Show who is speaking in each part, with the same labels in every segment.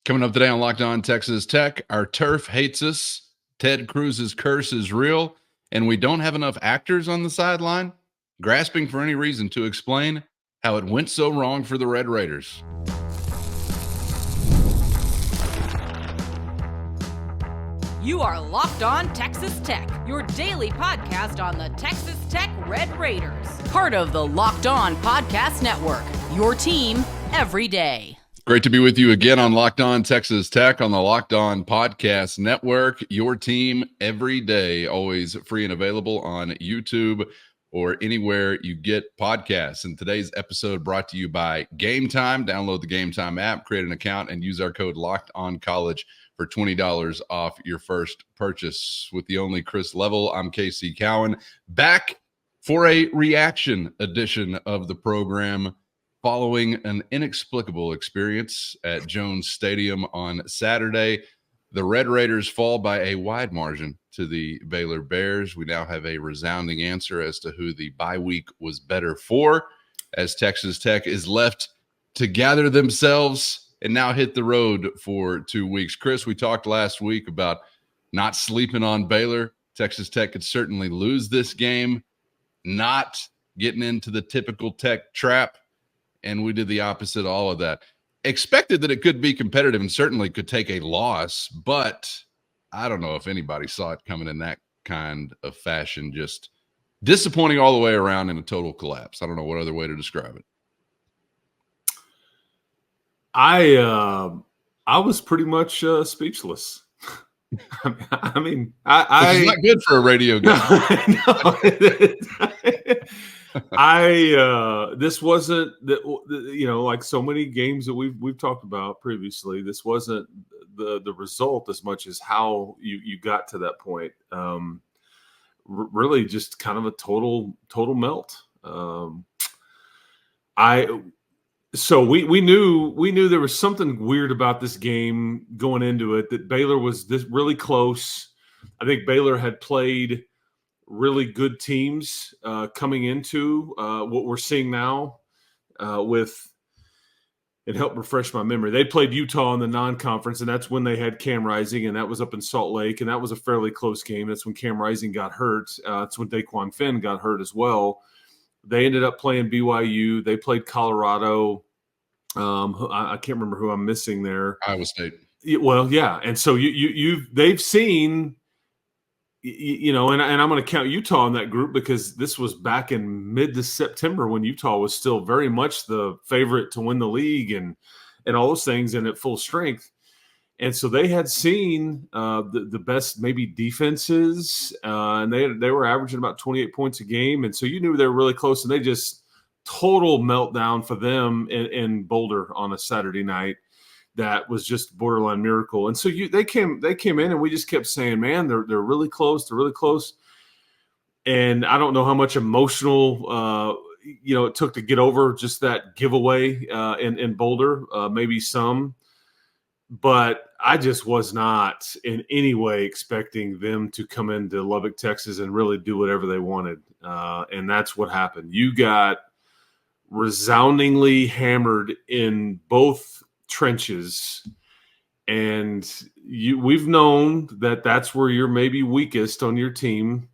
Speaker 1: Coming up today on Locked On Texas Tech, our turf hates us, Ted Cruz's curse is real, and we don't have enough actors on the sideline grasping for any reason to explain how it went so wrong for the Red Raiders.
Speaker 2: You are Locked On Texas Tech, your daily podcast on the Texas Tech Red Raiders. Part of the Locked On Podcast Network, your team every day.
Speaker 1: Great to be with you again on Locked On Texas Tech on the Locked On Podcast Network, your team every day, always free and available on YouTube or anywhere you get podcasts. And today's episode brought to you by Gametime. Download the Gametime app, create an account, and use our code LOCKEDONCollege for $20 off your first purchase. With the only Chris Level, I'm Casey Cowan, back for a reaction edition of the program following an inexplicable experience at Jones Stadium on Saturday. The Red Raiders fall by a wide margin to the Baylor Bears. We now have a resounding answer as to who the bye week was better for, as Texas Tech is left to gather themselves and now hit the road for 2 weeks. Chris, we talked last week about not sleeping on Baylor. Texas Tech could certainly lose this game, not getting into the typical Tech trap, and we did the opposite of all of that. Expected that it could be competitive and certainly could take a loss, but I don't know if anybody saw it coming in that kind of fashion. Just disappointing all the way around and a total collapse. I don't know what other way to describe it.
Speaker 3: I was pretty much speechless. I mean,
Speaker 1: it's not good for a radio guy.
Speaker 3: This wasn't like so many games that we've talked about previously. This wasn't the result as much as how you got to that point. Really, just kind of a total melt. So we knew there was something weird about this game going into it, that Baylor was this really close. I think Baylor had played really good teams coming into what we're seeing now with – it helped refresh my memory. They played Utah in the non-conference, and that's when they had Cam Rising, and that was up in Salt Lake, and that was a fairly close game. That's when Cam Rising got hurt. That's when Daquan Finn got hurt as well. They ended up playing BYU. They played Colorado. I can't remember who I'm missing there.
Speaker 1: Iowa State.
Speaker 3: Well, yeah, and so they've seen, and I'm going to count Utah in that group because this was back in mid to September when Utah was still very much the favorite to win the league and all those things and at full strength. And so they had seen the best maybe defenses, and they were averaging about 28 points a game. And so you knew they were really close, and they just total meltdown for them in Boulder on a Saturday night. That was just borderline miracle. And so they came in, and we just kept saying, man, they're really close. They're really close. And I don't know how much emotional it took to get over just that giveaway in Boulder, maybe some. But I just was not in any way expecting them to come into Lubbock, Texas, and really do whatever they wanted. And that's what happened. You got resoundingly hammered in both trenches. And we've known that that's where you're maybe weakest on your team.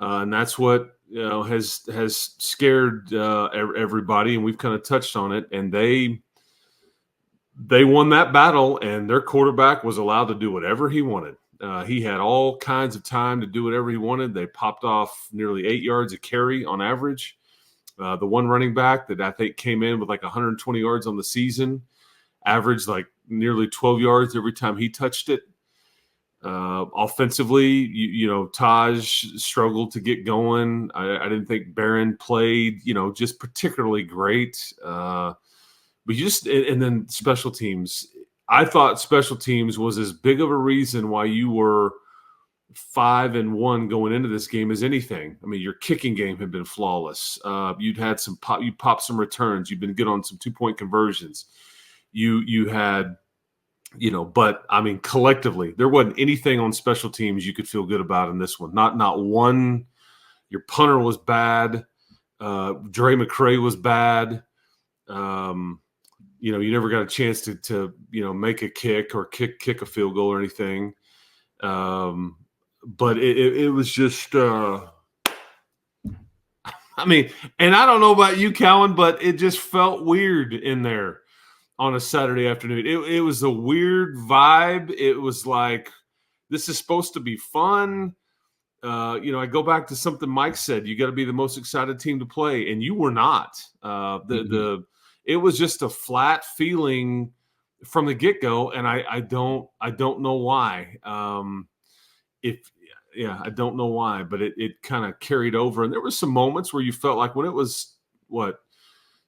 Speaker 3: And that's what has scared everybody. And we've kind of touched on it. And they won that battle, and their quarterback was allowed to do whatever he wanted. He had all kinds of time to do whatever he wanted. They popped off nearly 8 yards a carry on average. The one running back that I think came in with like 120 yards on the season averaged like nearly 12 yards every time he touched it. Offensively, Taj struggled to get going. I didn't think Barron played, just particularly great. But and then special teams. I thought special teams was as big of a reason why you were 5-1 going into this game as anything. I mean, your kicking game had been flawless. You'd had you popped some returns. You've been good on some 2-point conversions. You had, but I mean, collectively, there wasn't anything on special teams you could feel good about in this one. Not one. Your punter was bad. Dre McCray was bad. you never got a chance to make a kick or kick a field goal or anything. But it was just, I mean, and I don't know about you, Calvin, but it just felt weird in there on a Saturday afternoon. It was a weird vibe. It was like, this is supposed to be fun. I go back to something Mike said. You got to be the most excited team to play, and you were not. It was just a flat feeling from the get-go, and I don't know why. I don't know why, but it kind of carried over. And there were some moments where you felt like when it was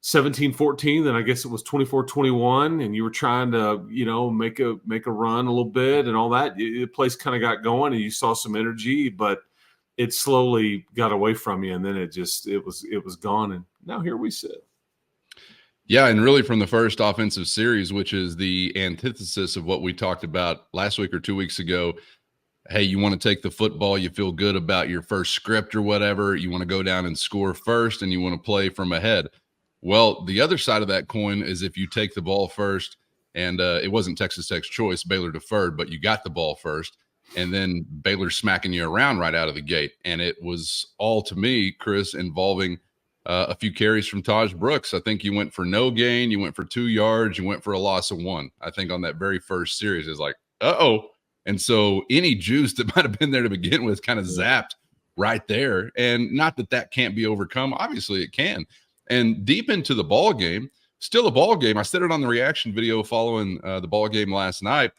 Speaker 3: 17-14, then I guess it was 24-21, and you were trying to, make a run a little bit and all that. The place kind of got going, and you saw some energy, but it slowly got away from you, and then it was gone. And now here we sit.
Speaker 1: Yeah, and really from the first offensive series, which is the antithesis of what we talked about last week or 2 weeks ago. Hey, you want to take the football, you feel good about your first script or whatever, you want to go down and score first, and you want to play from ahead. Well, the other side of that coin is if you take the ball first, and it wasn't Texas Tech's choice, Baylor deferred, but you got the ball first, and then Baylor smacking you around right out of the gate. And it was all, to me, Chris, involving a few carries from Taj Brooks. I think you went for no gain, you went for 2 yards, you went for a loss of 1. I think on that very first series is like, uh-oh. And so any juice that might have been there to begin with kind of zapped right there. And not that can't be overcome. Obviously it can. And deep into the ball game, still a ball game. I said it on the reaction video following the ball game last night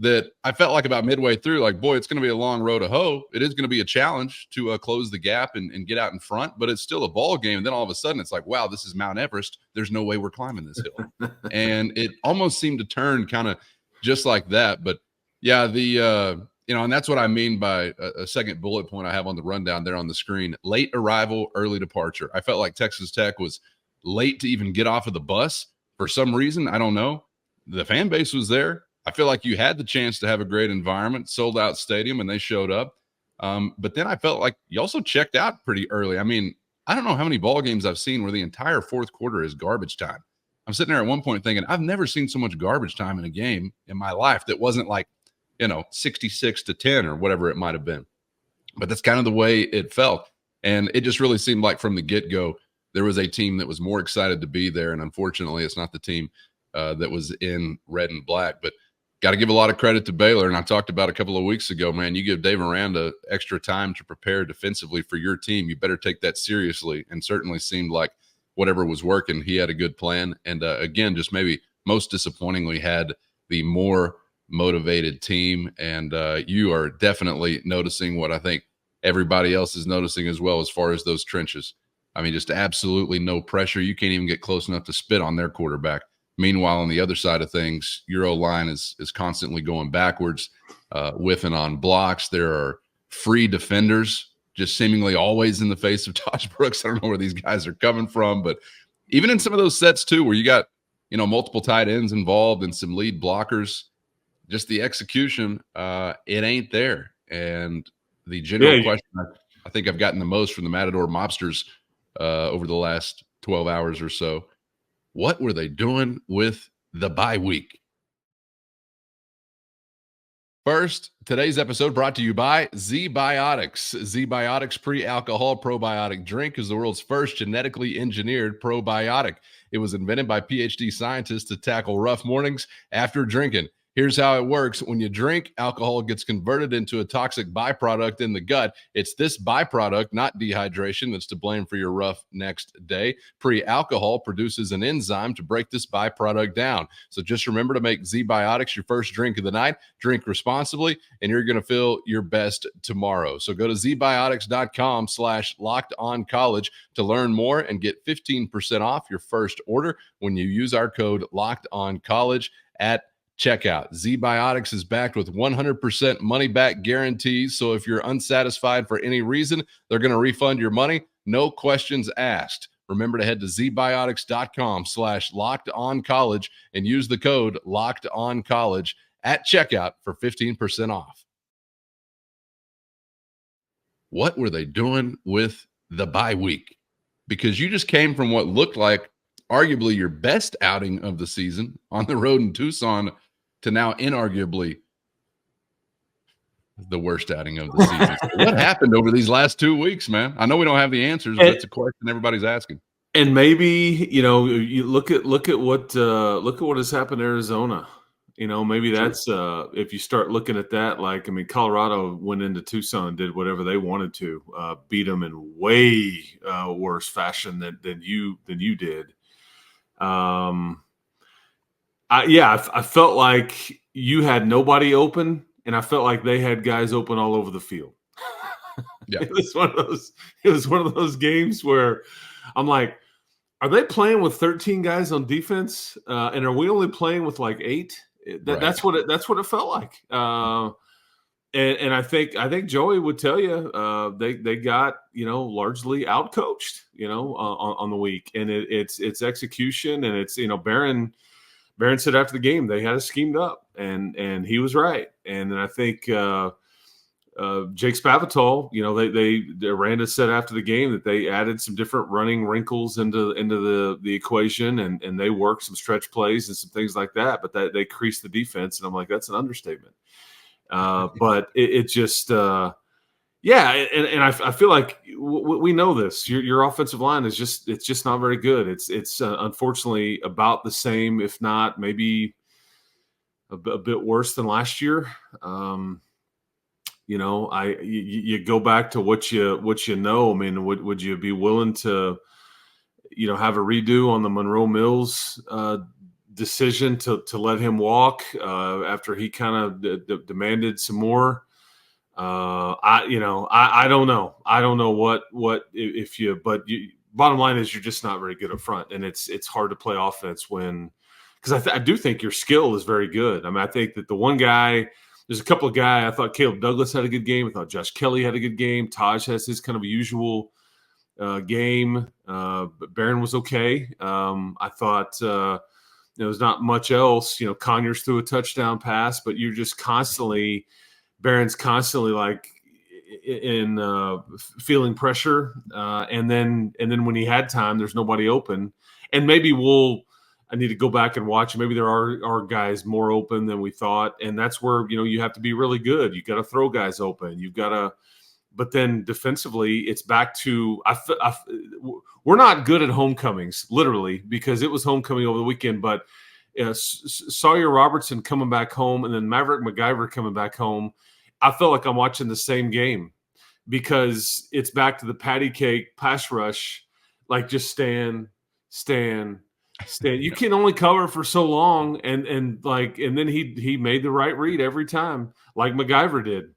Speaker 1: that I felt like about midway through, like, boy, it's going to be a long road to hoe. It is going to be a challenge to close the gap and get out in front, but it's still a ball game. And then all of a sudden it's like, wow, this is Mount Everest. There's no way we're climbing this hill. And it almost seemed to turn kind of just like that. But yeah, and that's what I mean by a second bullet point I have on the rundown there on the screen. Late arrival, early departure. I felt like Texas Tech was late to even get off of the bus for some reason. I don't know. The fan base was there. I feel like you had the chance to have a great environment, sold out stadium, and they showed up. But then I felt like you also checked out pretty early. I mean, I don't know how many ball games I've seen where the entire fourth quarter is garbage time. I'm sitting there at one point thinking, I've never seen so much garbage time in a game in my life that wasn't like, 66-10 or whatever it might have been. But that's kind of the way it felt. And it just really seemed like from the get-go, there was a team that was more excited to be there. And unfortunately, it's not the team that was in red and black. But got to give a lot of credit to Baylor. And I talked about a couple of weeks ago, man, you give Dave Aranda extra time to prepare defensively for your team. You better take that seriously. And certainly seemed like whatever was working, he had a good plan. And again, just maybe most disappointingly had the more motivated team. And you are definitely noticing what I think everybody else is noticing as well, as far as those trenches. I mean, just absolutely no pressure. You can't even get close enough to spit on their quarterback. Meanwhile, on the other side of things, your O-line is constantly going backwards, whiffing on blocks. There are free defenders just seemingly always in the face of Taj Brooks. I don't know where these guys are coming from, but even in some of those sets too, where you got, multiple tight ends involved and some lead blockers, just the execution, it ain't there. And the general question I think I've gotten the most from the Matador Mobsters over the last 12 hours or so, what were they doing with the bye week? First, today's episode brought to you by ZBiotics. ZBiotics Pre Alcohol probiotic drink is the world's first genetically engineered probiotic. It was invented by PhD scientists to tackle rough mornings after drinking. Here's how it works. When you drink, alcohol gets converted into a toxic byproduct in the gut. It's this byproduct, not dehydration, that's to blame for your rough next day. Pre-alcohol produces an enzyme to break this byproduct down. So just remember to make ZBiotics your first drink of the night. Drink responsibly, and you're going to feel your best tomorrow. So go to zbiotics.com/lockedoncollege to learn more and get 15% off your first order when you use our code LOCKEDONCollege at checkout. ZBiotics is backed with 100% money-back guarantees. So if you're unsatisfied for any reason, they're going to refund your money. No questions asked. Remember to head to zbiotics.com/lockedoncollege and use the code LOCKEDONCollege at checkout for 15% off. What were they doing with the bye week? Because you just came from what looked like arguably your best outing of the season on the road in Tucson to now inarguably the worst outing of the season. So what happened over these last 2 weeks, man? I know we don't have the answers, but it's a question everybody's asking.
Speaker 3: And maybe, you look at what has happened in Arizona. Maybe that's if you start looking at that, Colorado went into Tucson and did whatever they wanted to, beat them in way worse fashion than you did. I felt like you had nobody open, and I felt like they had guys open all over the field.
Speaker 1: Yeah.
Speaker 3: It was one of those games where I'm like, are they playing with 13 guys on defense? And are we only playing with like 8? That's what it felt like. And I think Joey would tell you they got largely outcoached on the week, and it's execution, and it's Barron said after the game they had it schemed up, and he was right. And then I think Jake Spavital, Aranda said after the game that they added some different running wrinkles into the equation, and they worked some stretch plays and some things like that, but that they creased the defense, and I'm like, that's an understatement. But it just and I feel like we know this. Your offensive line is just not very good. It's unfortunately about the same, if not maybe a bit worse than last year. You go back to what you know. I mean, would you be willing to, have a redo on the Monroe Mills decision to let him walk after he kind of demanded some more? I don't know. I don't know what if you. But bottom line is you're just not very good up front, and it's hard to play offense because I do think your skill is very good. I mean, I think that the one guy. There's a couple of guys. I thought Caleb Douglas had a good game. I thought Josh Kelly had a good game. Taj has his kind of usual game. But Barron was okay. I thought there was not much else. Conyers threw a touchdown pass, but you're just Barron's constantly like in feeling pressure. And then when he had time, there's nobody open. And maybe I need to go back and watch. Maybe there are guys more open than we thought, and that's where you have to be really good. You got to throw guys open. You've got to, but then defensively, it's back to we're not good at homecomings, literally, because it was homecoming over the weekend. But Sawyer Robertson coming back home, and then Maverick McGuire coming back home. I felt like I'm watching the same game because it's back to the patty cake pass rush, like just stand. You can only cover for so long, and then he made the right read every time, like McGuire did.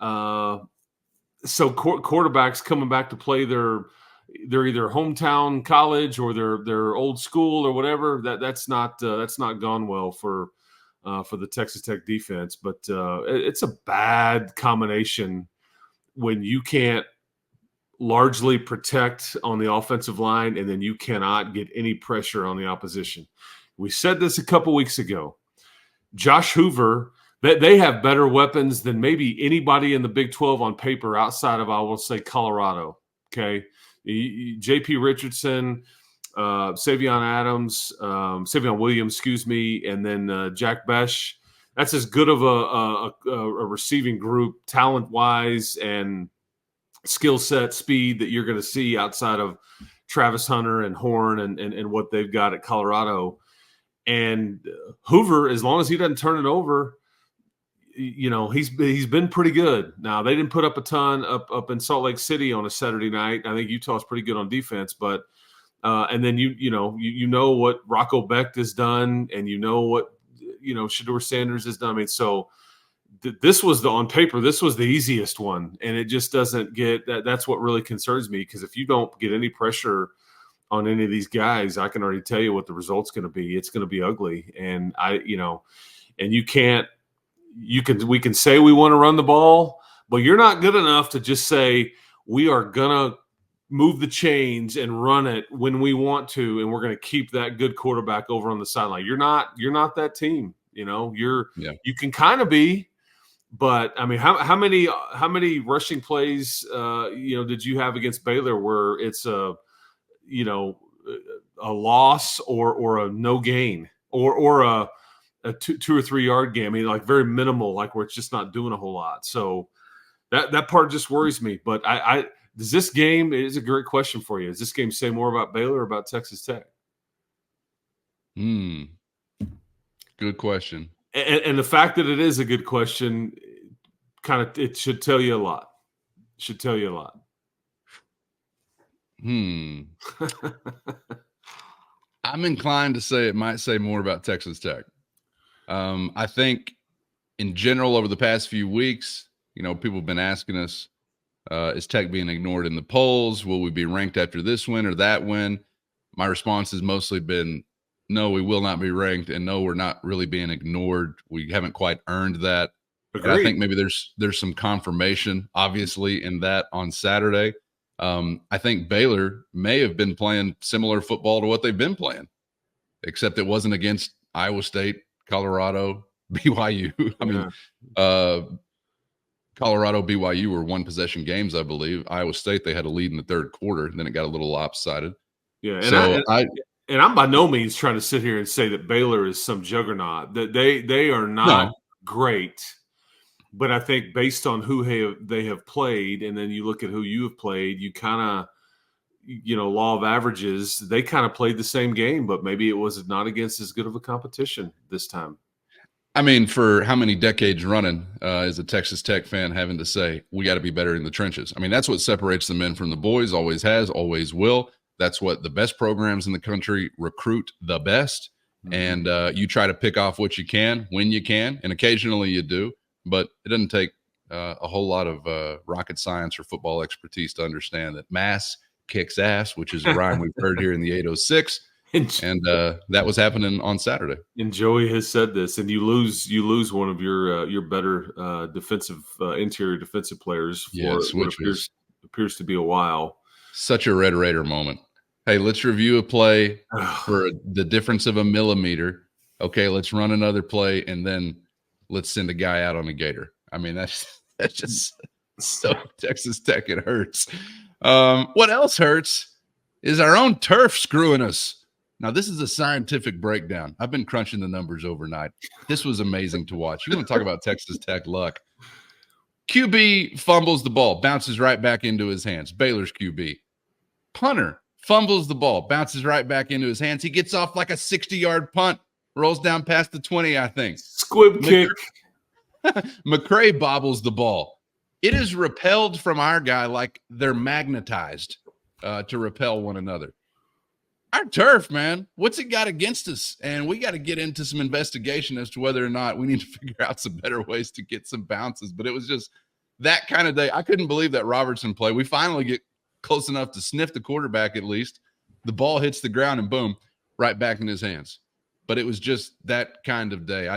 Speaker 3: So quarterbacks coming back to play their either hometown college or their old school or whatever. That's not gone well for the Texas Tech defense. But it's a bad combination when you can't largely protect on the offensive line, and then you cannot get any pressure on the opposition. We said this a couple weeks ago. Josh Hoover, they have better weapons than maybe anybody in the Big 12 on paper outside of, I will say, Colorado. Okay. J.P. Richardson, Savion Williams, and then Jack Besh. That's as good of a receiving group, talent-wise and skill set, speed that you're going to see outside of Travis Hunter and Horn and what they've got at Colorado. And Hoover, as long as he doesn't turn it over, he's been pretty good. Now, they didn't put up a ton up in Salt Lake City on a Saturday night. I think Utah's pretty good on defense, but and then you know what Rocco Becht has done, and what Shedeur Sanders has done. I mean, so this was on paper, this was the easiest one, and it just doesn't get that. That's what really concerns me, because if you don't get any pressure on any of these guys, I can already tell you what the result's going to be. It's going to be ugly, and and we can say we want to run the ball, but you're not good enough to just say we are going to move the chains and run it when we want to, and we're going to keep that good quarterback over on the sideline. You're not that team. You can kind of be. But I mean, how many rushing plays did you have against Baylor where it's loss or a no gain or a 2 or 3 yard game. I mean, like very minimal, like where it's just not doing a whole lot. So that part just worries me. But does this game is a great question for you. Does this game say more about Baylor or about Texas Tech?
Speaker 1: Good question.
Speaker 3: And the fact that it is a good question, it should tell you a lot. Should tell you a lot.
Speaker 1: I'm inclined to say it might say more about Texas Tech. I think in general over the past few weeks, people have been asking us, is Tech being ignored in the polls? Will we be ranked after this win or that win? My response has mostly been, no, we will not be ranked, and no, we're not really being ignored. We haven't quite earned that. And I think maybe there's some confirmation, obviously, in that on Saturday. I think Baylor may have been playing similar football to what they've been playing, except it wasn't against Iowa State, Colorado, BYU. I mean, Colorado, BYU were one possession games, I believe. Iowa State, they had a lead in the third quarter, and then it got a little lopsided.
Speaker 3: Yeah, and I'm by no means trying to sit here and say that Baylor is some juggernaut. That they are not great. But I think based on who they have played, and then you look at who you have played, you kind of, law of averages, they kind of played the same game, but maybe it was not against as good of a competition this time.
Speaker 1: I mean, for how many decades running is a Texas Tech fan having to say, we got to be better in the trenches? I mean, that's what separates the men from the boys, always has, always will. That's what the best programs in the country recruit the best. Mm-hmm. And you try to pick off what you can when you can, and occasionally you do. But it doesn't take a whole lot of rocket science or football expertise to understand that mass kicks ass, which is a rhyme we've heard here in the 806. And that was happening on Saturday.
Speaker 3: And Joey has said this, and you lose one of your better interior defensive players for what appears to be a while.
Speaker 1: Such a Red Raider moment. Hey, let's review a play for the difference of a millimeter. Okay, let's run another play, and then let's send a guy out on a gator. I mean, that's just so Texas Tech. It hurts. What else hurts is our own turf screwing us. Now, this is a scientific breakdown. I've been crunching the numbers overnight. This was amazing to watch. You want to talk about Texas Tech luck. QB fumbles the ball, bounces right back into his hands. Baylor's QB. Punter fumbles the ball, bounces right back into his hands. He gets off like a 60-yard punt. Rolls down past the 20, I think.
Speaker 3: Squib kick.
Speaker 1: McCray bobbles the ball. It is repelled from our guy like they're magnetized to repel one another. Our turf, man, what's it got against us? And we got to get into some investigation as to whether or not we need to figure out some better ways to get some bounces. But it was just that kind of day. I couldn't believe that Robertson play. We finally get close enough to sniff the quarterback at least. The ball hits the ground and boom, right back in his hands. But it was just that kind of day.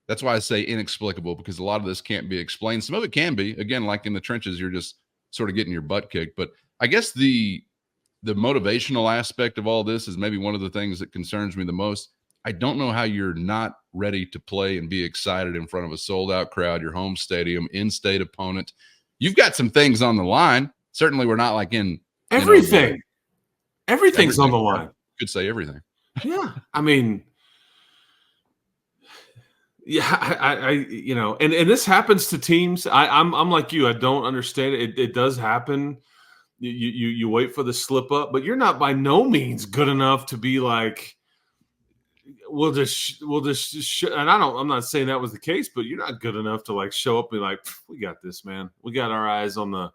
Speaker 1: That's why I say inexplicable, because a lot of this can't be explained. Some of it can be. Again, like in the trenches, you're just sort of getting your butt kicked. But I guess the motivational aspect of all this is maybe one of the things that concerns me the most. I don't know how you're not ready to play and be excited in front of a sold-out crowd, your home stadium, in-state opponent. You've got some things on the line. Certainly we're not like in
Speaker 3: everything. Everything's on the line.
Speaker 1: Could say everything.
Speaker 3: Yeah, I mean, I and this happens to teams. I'm like you. I don't understand it. It does happen. You wait for the slip up, but you're not by no means good enough to be like, we'll just and I'm not saying that was the case, but you're not good enough to like show up and be like, we got this, man. We got our eyes on the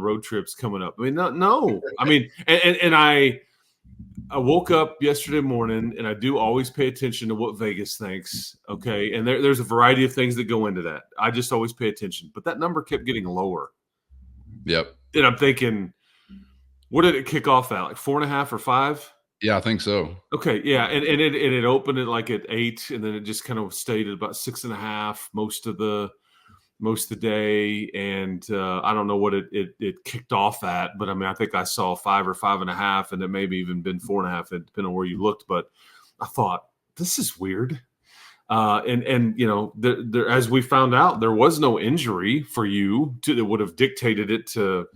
Speaker 3: road trips coming up. I mean, no. I mean, and I woke up yesterday morning, and I do always pay attention to what Vegas thinks, okay? And there's a variety of things that go into that. I just always pay attention. But that number kept getting lower.
Speaker 1: Yep.
Speaker 3: And I'm thinking, what did it kick off at, like 4.5 or 5?
Speaker 1: Yeah, I think so.
Speaker 3: Okay, yeah, and it opened it like at 8, and then it just kind of stayed at about 6.5 most of the day, and I don't know what it kicked off at, but I mean, I think I saw 5 or 5.5, and it maybe even been 4.5, depending on where you looked. But I thought, this is weird. And there, as we found out, there was no injury for you that would have dictated it to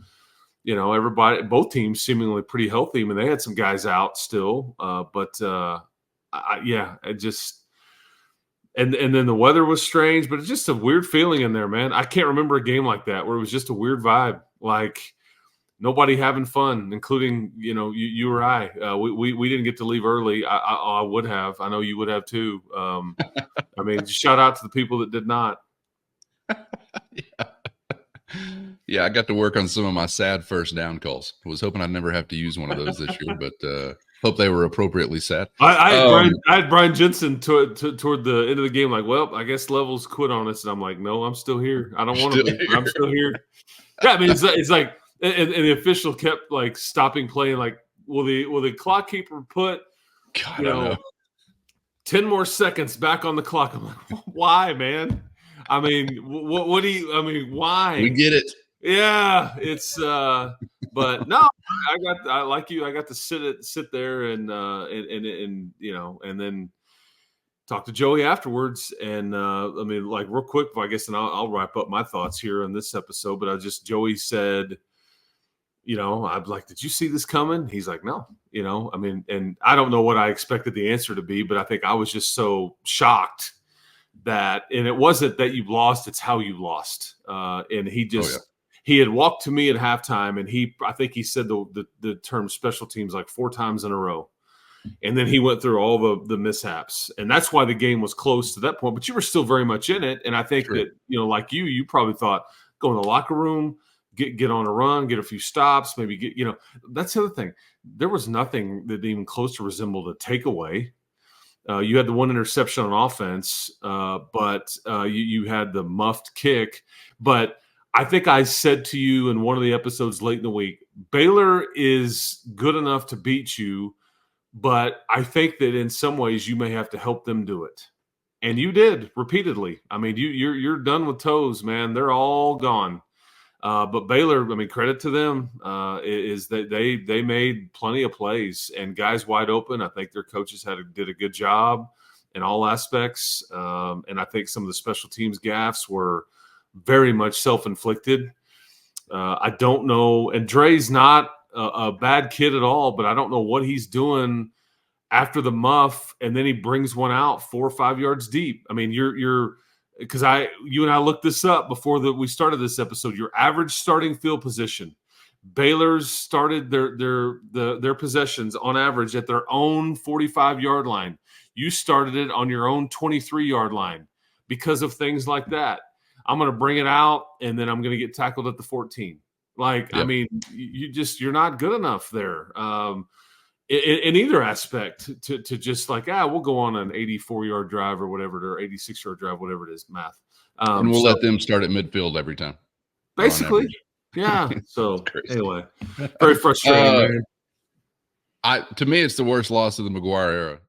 Speaker 3: everybody, both teams seemingly pretty healthy. I mean, they had some guys out still, but it just and then the weather was strange, but it's just a weird feeling in there, man. I can't remember a game like that where it was just a weird vibe, like nobody having fun, including you or I. We didn't get to leave early. I would have. I know you would have too. I mean, shout out to the people that did not.
Speaker 1: Yeah, I got to work on some of my sad first down calls. Was hoping I'd never have to use one of those this year, but hope they were appropriately sad.
Speaker 3: I had Brian Jensen toward the end of the game, like, well, I guess Levels quit on us, and I'm like, no, I'm still here. I don't want to be. I'm still here. Yeah, I mean, it's like, and the official kept like stopping playing. Like, will the clock keeper put 10 more seconds back on the clock? I'm like, why, man? I mean, what do you? I mean, why?
Speaker 1: We get it.
Speaker 3: Yeah, it's but no, I like you. I got to sit there and then talk to Joey afterwards. And I mean, like real quick, I guess, and I'll wrap up my thoughts here on this episode. But Joey said, I'm like, did you see this coming? He's like, no, I mean, and I don't know what I expected the answer to be, but I think I was just so shocked that, and it wasn't that you lost, it's how you lost. And he just, he had walked to me at halftime, and I think he said the term special teams like 4 times in a row. And then he went through all the mishaps, and that's why the game was close to that point, but you were still very much in it. And I think that, like you probably thought, go in the locker room, get on a run, get a few stops, maybe get, that's the other thing. There was nothing that even close to resembled a takeaway. You had the one interception on offense, but you had the muffed kick. But I think I said to you in one of the episodes late in the week, Baylor is good enough to beat you, but I think that in some ways you may have to help them do it. And you did repeatedly. I mean, you're done with toes, man. They're all gone. But Baylor, I mean, credit to them, is that they made plenty of plays and guys wide open. I think their coaches did a good job in all aspects. And I think some of the special teams gaffes were very much self-inflicted. I don't know. And Dre's not a bad kid at all, but I don't know what he's doing after the muff. And then he brings one out 4 or 5 yards deep. I mean, because you and I looked this up before we started this episode. Your average starting field position, Baylor's started their possessions on average at their own 45-yard line. You started it on your own 23-yard line because of things like that. I'm going to bring it out, and then I'm going to get tackled at the 14. Like, yep. I mean, you're not good enough there. In either aspect to just like, we'll go on an 84-yard drive or whatever, or 86-yard drive, whatever it is, math.
Speaker 1: And we'll let them start at midfield every time.
Speaker 3: Basically, yeah. So anyway, very frustrating, man.
Speaker 1: To me, it's the worst loss of the McGuire era.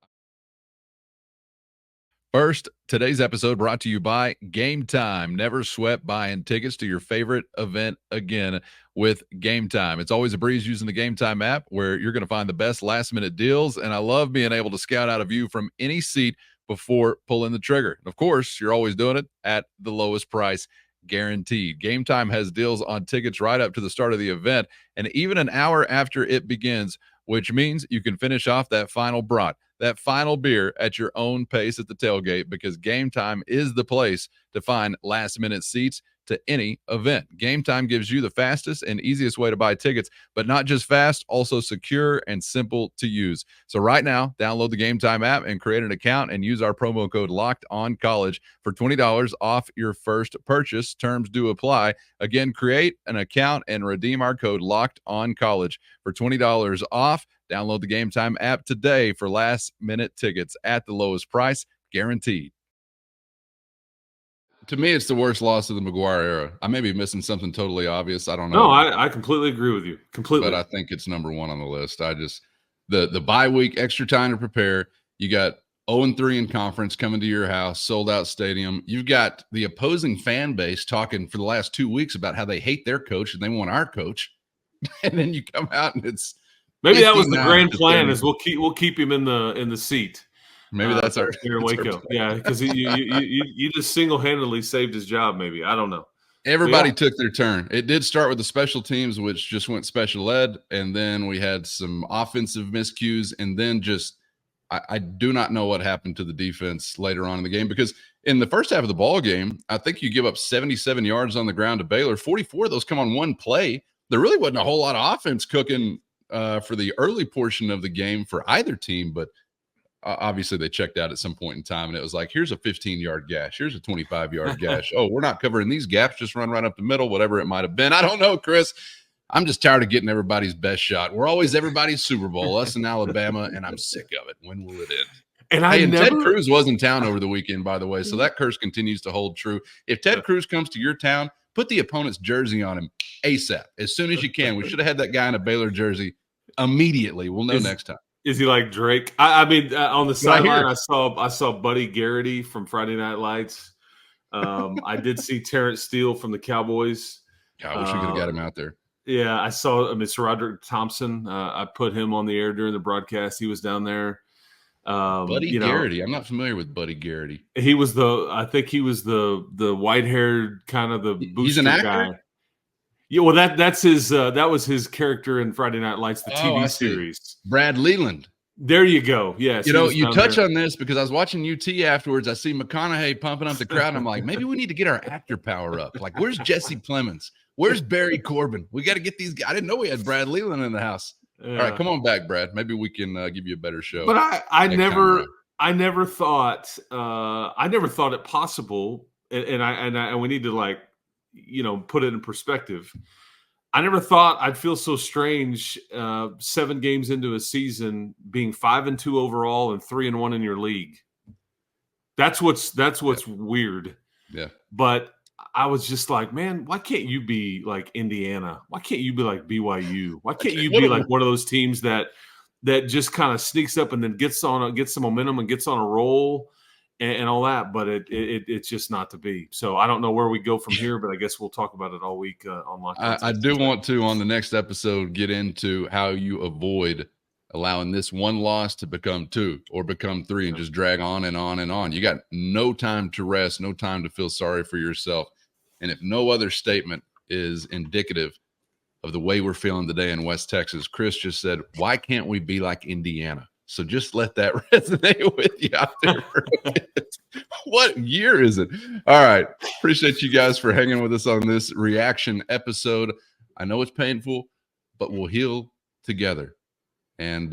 Speaker 1: First, today's episode brought to you by Gametime. Never sweat buying tickets to your favorite event again with Gametime. It's always a breeze using the Gametime app where you're going to find the best last-minute deals, and I love being able to scout out a view from any seat before pulling the trigger. Of course, you're always doing it at the lowest price guaranteed. Gametime has deals on tickets right up to the start of the event and even an hour after it begins, which means you can finish off that final brat, that final beer at your own pace at the tailgate, because Gametime is the place to find last-minute seats to any event. Gametime gives you the fastest and easiest way to buy tickets, but not just fast, also secure and simple to use. So right now, download the Gametime app and create an account and use our promo code LOCKEDONCollege for $20 off your first purchase. Terms do apply. Again, create an account and redeem our code LOCKEDONCollege for $20 off. Download the Gametime app today for last-minute tickets at the lowest price, guaranteed. To me, it's the worst loss of the McGuire era. I may be missing something totally obvious. I don't know.
Speaker 3: No, I completely agree with you. Completely.
Speaker 1: But I think it's number one on the list. The bye week, extra time to prepare. You got 0-3 in conference coming to your house, sold out stadium. You've got the opposing fan base talking for the last 2 weeks about how they hate their coach and they want our coach. And then you come out and it's
Speaker 3: maybe that was the grand plan, is we'll keep him in the seat.
Speaker 1: Maybe that's our
Speaker 3: here in Waco. Yeah, because you just single-handedly saved his job. Maybe, I don't know.
Speaker 1: Everybody took their turn. It did start with the special teams, which just went special ed, and then we had some offensive miscues, and then just I do not know what happened to the defense later on in the game, because in the first half of the ball game, I think you give up 77 yards on the ground to Baylor. 44 of those come on one play. There really wasn't a whole lot of offense cooking for the early portion of the game for either team, but obviously they checked out at some point in time, and it was like, here's a 15-yard gash, here's a 25-yard gash. Oh, we're not covering these gaps, just run right up the middle, whatever it might have been. I don't know, Chris. I'm just tired of getting everybody's best shot. We're always everybody's Super Bowl, us in Alabama, and I'm sick of it. When will it end? And Ted Cruz was in town over the weekend, by the way, so that curse continues to hold true. If Ted Cruz comes to your town, put the opponent's jersey on him ASAP, as soon as you can. We should have had that guy in a Baylor jersey immediately. We'll know next time.
Speaker 3: Is he like Drake? I mean, on the sideline, I saw Buddy Garrity from Friday Night Lights. I did see Terrence Steele from the Cowboys.
Speaker 1: Yeah, I wish we could have got him out there.
Speaker 3: Yeah, I saw Mr. Roderick Thompson. I put him on the air during the broadcast. He was down there.
Speaker 1: Buddy Garrity. I'm not familiar with Buddy Garrity.
Speaker 3: He was I think he was the white-haired kind of the booster
Speaker 1: He's an actor?
Speaker 3: guy. Yeah, well, that's his. That was his character in Friday Night Lights, the TV series.
Speaker 1: Brad Leland.
Speaker 3: There you go. Yes.
Speaker 1: You touch on this because I was watching UT afterwards. I see McConaughey pumping up the crowd, and I'm like, maybe we need to get our actor power up. Like, where's Jesse Plemons? Where's Barry Corbin? We got to get these guys. I didn't know we had Brad Leland in the house. Yeah. All right, come on back, Brad. Maybe we can give you a better show.
Speaker 3: But I never thought it possible, and we need to put it in perspective. I never thought I'd feel so strange 7 games into a season being 5-2 overall and 3-1 in your league. That's what's weird.
Speaker 1: Yeah.
Speaker 3: But I was just like, man, why can't you be like Indiana? Why can't you be like BYU? Why can't you be like one of those teams that just kind of sneaks up and then gets some momentum and gets on a roll and all that? But it's just not to be. So I don't know where we go from here, but I guess we'll talk about it all week on Locked On.
Speaker 1: I do want to, on the next episode, get into how you avoid allowing this one loss to become 2 or become 3 and just drag on and on and on. You got no time to rest, no time to feel sorry for yourself. And if no other statement is indicative of the way we're feeling today in West Texas, Chris just said, why can't we be like Indiana? So just let that resonate with you out there for a bit. What year is it? All right. Appreciate you guys for hanging with us on this reaction episode. I know it's painful, but we'll heal together. And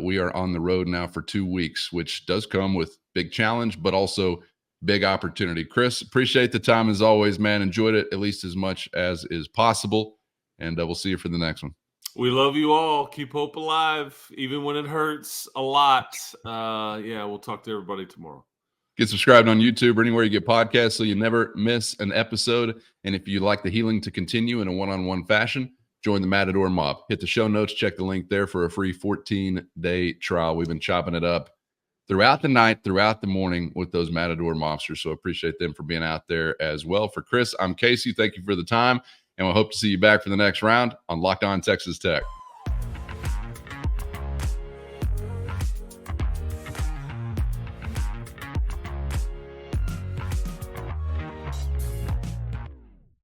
Speaker 1: we are on the road now for 2 weeks, which does come with big challenge, but also big opportunity. Chris, appreciate the time as always, man. Enjoyed it at least as much as is possible. And we'll see you for the next one.
Speaker 3: We love you all. Keep hope alive, even when it hurts a lot. We'll talk to everybody tomorrow.
Speaker 1: Get subscribed on YouTube or anywhere you get podcasts so you never miss an episode. And if you'd like the healing to continue in a one-on-one fashion, join the Matador Mob. Hit the show notes, check the link there for a free 14-day trial. We've been chopping it up throughout the night, throughout the morning with those Matador Mobsters. So appreciate them for being out there as well. For Chris, I'm Casey. Thank you for the time, and we'll hope to see you back for the next round on Locked On Texas Tech.